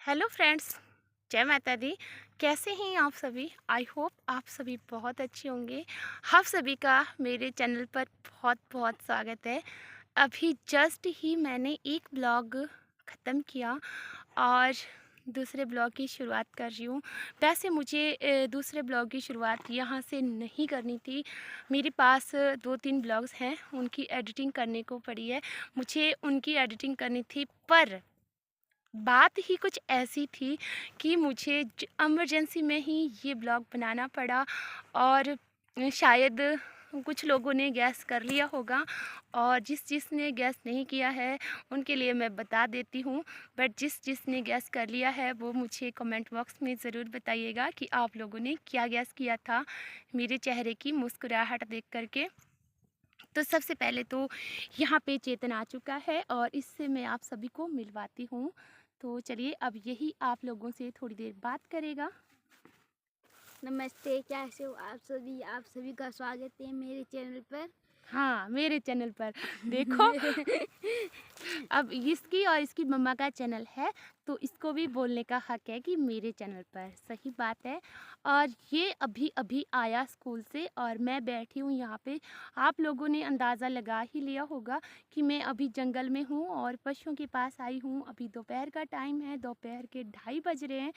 Hello friends. जय माता दी। कैसे हैं आप सभी? आई होप आप सभी बहुत अच्छे होंगे। आप सभी का मेरे चैनल पर बहुत बहुत स्वागत है। अभी जस्ट ही मैंने एक ब्लॉग ख़त्म किया और दूसरे ब्लॉग की शुरुआत कर रही हूँ। वैसे मुझे दूसरे ब्लॉग की शुरुआत यहाँ से नहीं करनी थी। मेरे पास 2-3 ब्लॉग्स हैं, उनकी एडिटिंग करने को पड़ी है। मुझे उनकी एडिटिंग करनी थी, पर बात ही कुछ ऐसी थी कि मुझे इमरजेंसी में ही ये ब्लॉग बनाना पड़ा। और शायद कुछ लोगों ने गैस कर लिया होगा, और जिसने गैस नहीं किया है उनके लिए मैं बता देती हूँ। बट जिसने गैस कर लिया है वो मुझे कमेंट बॉक्स में ज़रूर बताइएगा कि आप लोगों ने क्या गैस किया था मेरे चेहरे की मुस्कुराहट देख करके। तो सबसे पहले तो यहाँ पे चेतन आ चुका है और इससे मैं आप सभी को मिलवाती हूँ। तो चलिए, अब यही आप लोगों से थोड़ी देर बात करेगा। नमस्ते, कैसे हो आप सभी? आप सभी का स्वागत है मेरे चैनल पर। हाँ, मेरे चैनल पर देखो। अब इसकी और इसकी मम्मा का चैनल है, तो इसको भी बोलने का हक है कि मेरे चैनल पर। सही बात है। और ये अभी अभी आया स्कूल से और मैं बैठी हूँ यहाँ पे। आप लोगों ने अंदाज़ा लगा ही लिया होगा कि मैं अभी जंगल में हूँ और पशुओं के पास आई हूँ। अभी दोपहर का टाइम है, दोपहर के 2:30 बज रहे हैं।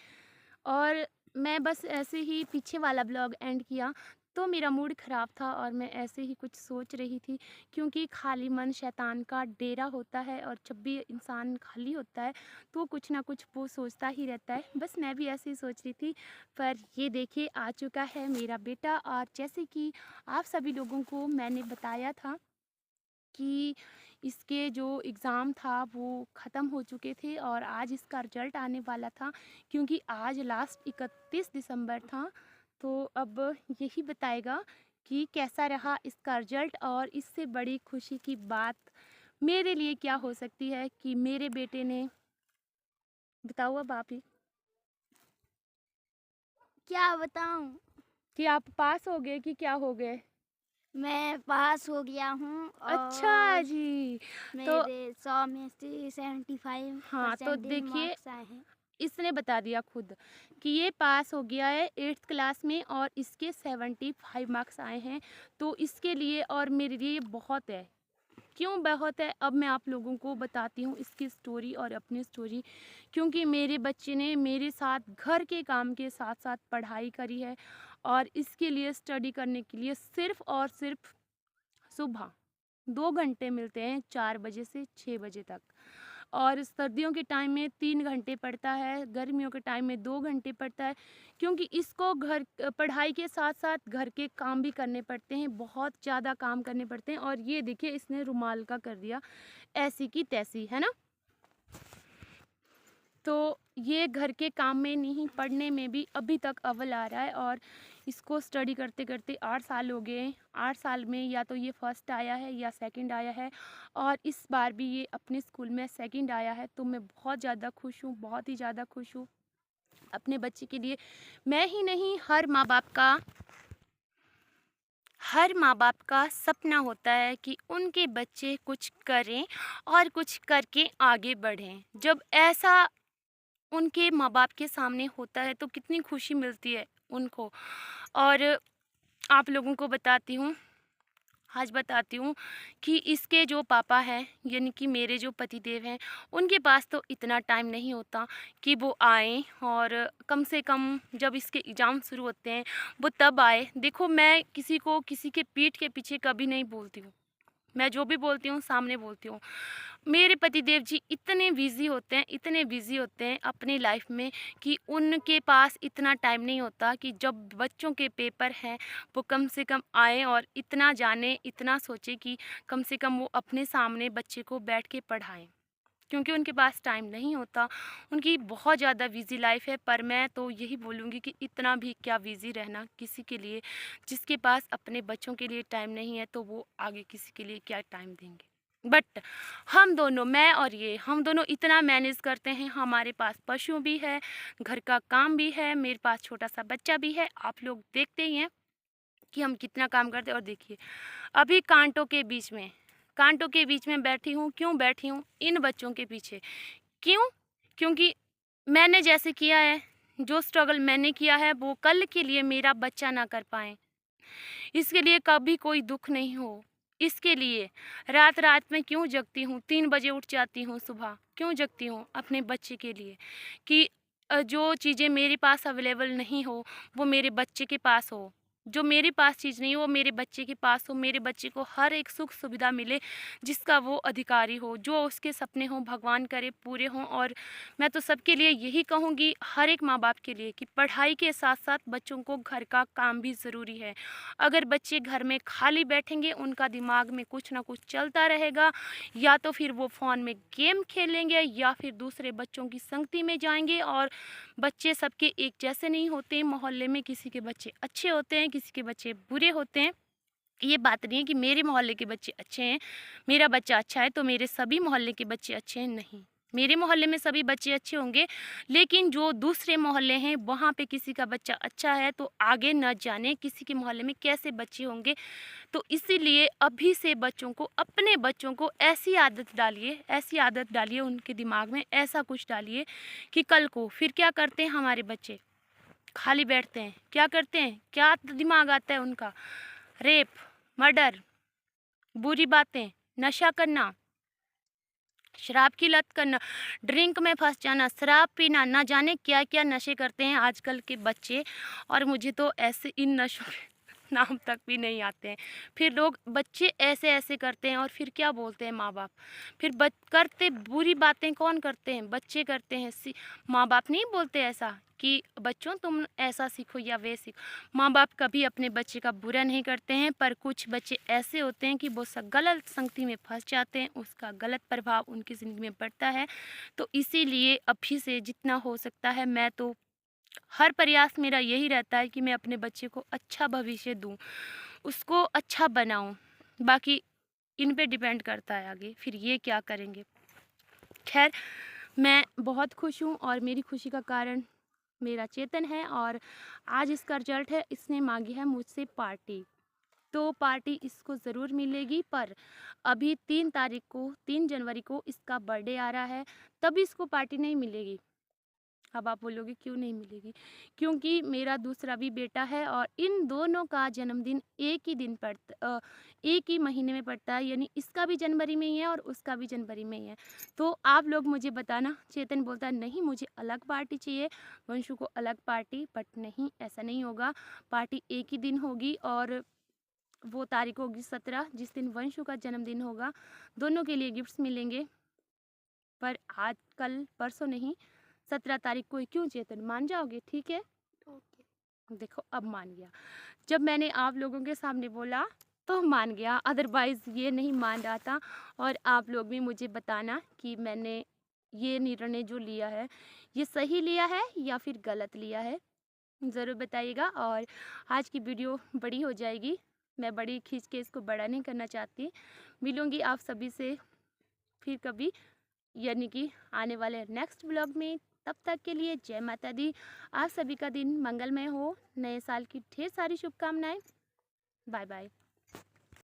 और मैं बस ऐसे ही पीछे वाला ब्लॉग एंड किया तो मेरा मूड ख़राब था और मैं ऐसे ही कुछ सोच रही थी, क्योंकि खाली मन शैतान का डेरा होता है और जब भी इंसान खाली होता है तो कुछ ना कुछ वो सोचता ही रहता है। बस मैं भी ऐसे ही सोच रही थी। पर ये देखिए, आ चुका है मेरा बेटा। और जैसे कि आप सभी लोगों को मैंने बताया था कि इसके जो एग्ज़ाम था वो ख़त्म हो चुके थे और आज इसका रिज़ल्ट आने वाला था, क्योंकि आज लास्ट 31 दिसंबर था। तो अब यही बताएगा कि कैसा रहा इसका रिज़ल्ट, और इससे बड़ी खुशी की बात मेरे लिए क्या हो सकती है कि मेरे बेटे ने, बताओ अब आप ही, क्या बताऊं? कि आप पास हो गए कि क्या हो गए? मैं पास हो गया हूँ अच्छा और जी। तो मेरे 100 में से 75 हाँ, तो परसेंटेज देखिए, मार्क्स आए हैं। इसने बता दिया खुद कि ये पास हो गया है 8th क्लास में और इसके 75 मार्क्स आए हैं। तो इसके लिए और मेरे लिए ये बहुत है। क्यों बहुत है, अब मैं आप लोगों को बताती हूँ इसकी स्टोरी और अपनी स्टोरी। क्योंकि मेरे बच्चे ने मेरे साथ घर के काम के साथ साथ पढ़ाई करी है, और इसके लिए स्टडी करने के लिए सिर्फ़ और सिर्फ सुबह 2 घंटे मिलते हैं, 4 बजे से 6 बजे तक। और सर्दियों के टाइम में 3 घंटे पड़ता है, गर्मियों के टाइम में 2 घंटे पड़ता है। क्योंकि इसको घर पढ़ाई के साथ-साथ घर के काम भी करने पड़ते हैं, बहुत ज़्यादा काम करने पड़ते हैं। और ये देखिए, इसने रुमाल का कर दिया ऐसी की तैसी, है ना? तो ये घर के काम में नहीं, पढ़ने में भी अभी तक अव्वल आ रहा है। और इसको स्टडी करते-करते 8 साल हो गए। 8 साल में या तो ये फर्स्ट आया है या सेकंड आया है, और इस बार भी ये अपने स्कूल में सेकंड आया है। तो मैं बहुत ज़्यादा खुश हूँ, बहुत ही ज़्यादा खुश हूँ अपने बच्चे के लिए। मैं ही नहीं, हर माँ-बाप का सपना होता है कि उनके बच्चे कुछ करें और कुछ करके आगे बढ़ें। जब ऐसा उनके माँ-बाप के सामने होता है तो कितनी खुशी मिलती है उनको। और आप लोगों को बताती हूँ कि इसके जो पापा हैं, यानी कि मेरे जो पतिदेव हैं, उनके पास तो इतना टाइम नहीं होता कि वो आएँ। और कम से कम जब इसके एग्ज़ाम शुरू होते हैं वो तब आए। देखो, मैं किसी को किसी के पीठ के पीछे कभी नहीं बोलती हूँ। मैं जो भी बोलती हूँ सामने बोलती हूँ। मेरे पतिदेव जी इतने बिज़ी होते हैं, इतने बिज़ी होते हैं अपनी लाइफ में, कि उनके पास इतना टाइम नहीं होता कि जब बच्चों के पेपर हैं वो कम से कम आएँ और इतना जानें, इतना सोचें कि कम से कम वो अपने सामने बच्चे को बैठ के पढ़ाएँ। क्योंकि उनके पास टाइम नहीं होता, उनकी बहुत ज़्यादा बिज़ी लाइफ़ है। पर मैं तो यही बोलूँगी कि इतना भी क्या बिज़ी रहना किसी के लिए, जिसके पास अपने बच्चों के लिए टाइम नहीं है, तो वो आगे किसी के लिए क्या टाइम देंगे। बट हम दोनों, मैं और ये, हम दोनों इतना मैनेज करते हैं। हमारे पास पशु भी है, घर का काम भी है, मेरे पास छोटा-सा बच्चा भी है। आप लोग देखते ही हैं कि हम कितना काम करते हैं। और देखिए, अभी कांटों के बीच में बैठी हूँ। क्यों बैठी हूँ? इन बच्चों के पीछे। क्यों? क्योंकि मैंने जैसे किया है, जो स्ट्रगल मैंने किया है वो कल के लिए मेरा बच्चा ना कर पाए, इसके लिए कभी कोई दुख नहीं हो। इसके लिए रात-रात में क्यों जगती हूँ, 3 बजे उठ जाती हूँ सुबह, क्यों जगती हूँ? अपने बच्चे के लिए कि जो चीज़ें मेरे पास अवेलेबल नहीं हो, वो मेरे बच्चे के पास हो। जो मेरे पास चीज़ नहीं हो, वो मेरे बच्चे के पास हो। मेरे बच्चे को हर एक सुख-सुविधा मिले, जिसका वो अधिकारी हो। जो उसके सपने हों, भगवान करे पूरे हों। और मैं तो सबके लिए यही कहूँगी, हर एक माँ-बाप के लिए, कि पढ़ाई के साथ-साथ बच्चों को घर का काम भी ज़रूरी है। अगर बच्चे घर में खाली बैठेंगे, उनका दिमाग में कुछ ना कुछ चलता रहेगा, या तो फिर वो फ़ोन में गेम खेलेंगे या फिर दूसरे बच्चों की संगति में जाएंगे। और बच्चे सबके एक जैसे नहीं होते, मोहल्ले में किसी के बच्चे अच्छे होते हैं, किसी के बच्चे बुरे होते हैं। ये बात नहीं है कि मेरे मोहल्ले के बच्चे अच्छे हैं, मेरा बच्चा अच्छा है तो मेरे सभी मोहल्ले के बच्चे अच्छे हैं, नहीं। मेरे मोहल्ले में सभी बच्चे अच्छे होंगे, लेकिन जो दूसरे मोहल्ले हैं वहाँ पे किसी का बच्चा अच्छा है तो आगे न जाने किसी के मोहल्ले में कैसे बच्चे होंगे। तो इसीलिए अभी से बच्चों को, अपने बच्चों को ऐसी आदत डालिए उनके दिमाग में, ऐसा कुछ डालिए कि कल को फिर क्या करते हैं हमारे बच्चे, खाली बैठते हैं, क्या करते हैं, क्या दिमाग आता है उनका, रेप, मर्डर, बुरी बातें, नशा करना, शराब की लत करना, ड्रिंक में फंस जाना, शराब पीना, ना जाने क्या क्या नशे करते हैं आजकल के बच्चे। और मुझे तो ऐसे इन नशों के नाम तक भी नहीं आते हैं। फिर लोग, बच्चे ऐसे ऐसे करते हैं और फिर क्या बोलते हैं माँ बाप, फिर करते बुरी बातें कौन करते हैं, बच्चे करते हैं। माँ बाप नहीं बोलते ऐसा कि बच्चों तुम ऐसा सीखो या वे सीखो। माँ बाप कभी अपने बच्चे का बुरा नहीं करते हैं, पर कुछ बच्चे ऐसे होते हैं कि वो गलत संगति में फंस जाते हैं, उसका गलत प्रभाव उनकी ज़िंदगी में पड़ता है। तो इसीलिए अभी से जितना हो सकता है, मैं तो हर प्रयास मेरा यही रहता है कि मैं अपने बच्चे को अच्छा भविष्य दूँ, उसको अच्छा बनाऊँ। बाकी इन पे डिपेंड करता है आगे फिर ये क्या करेंगे। खैर, मैं बहुत खुश हूँ और मेरी खुशी का कारण मेरा चेतन है। और आज इसका रिजल्ट है, इसने मांगी है मुझसे पार्टी, तो पार्टी इसको ज़रूर मिलेगी। पर अभी 3 जनवरी को इसका बर्थडे आ रहा है, तभी इसको पार्टी नहीं मिलेगी। अब आप बोलोगे क्यों नहीं मिलेगी? क्योंकि मेरा दूसरा भी बेटा है और इन दोनों का जन्मदिन एक ही महीने में पड़ता है, यानी इसका भी जनवरी में ही है और उसका भी जनवरी में ही है। तो आप लोग मुझे बताना। चेतन बोलता है नहीं मुझे अलग पार्टी चाहिए, वंशु को अलग पार्टी, बट नहीं, ऐसा नहीं होगा। पार्टी एक ही दिन होगी और वो तारीख होगी 17, जिस दिन वंशु का जन्मदिन होगा। दोनों के लिए गिफ्ट्स मिलेंगे, पर आज कल परसों नहीं, 17 तारीख को ही। क्यों चेतन, मान जाओगे? ठीक है, ओके। देखो अब मान गया। जब मैंने आप लोगों के सामने बोला तो मान गया, अदरवाइज़ ये नहीं मान रहा था। और आप लोग भी मुझे बताना कि मैंने ये निर्णय जो लिया है, ये सही लिया है या फिर गलत लिया है, ज़रूर बताइएगा। और आज की वीडियो बड़ी हो जाएगी, मैं बड़ी खींच के इसको बड़ा नहीं करना चाहती। मिलूँगी आप सभी से फिर कभी, यानी कि आने वाले नेक्स्ट ब्लॉग में। तब तक के लिए जय माता दी। आप सभी का दिन मंगलमय हो, नए साल की ढेर सारी शुभकामनाएं। Bye bye.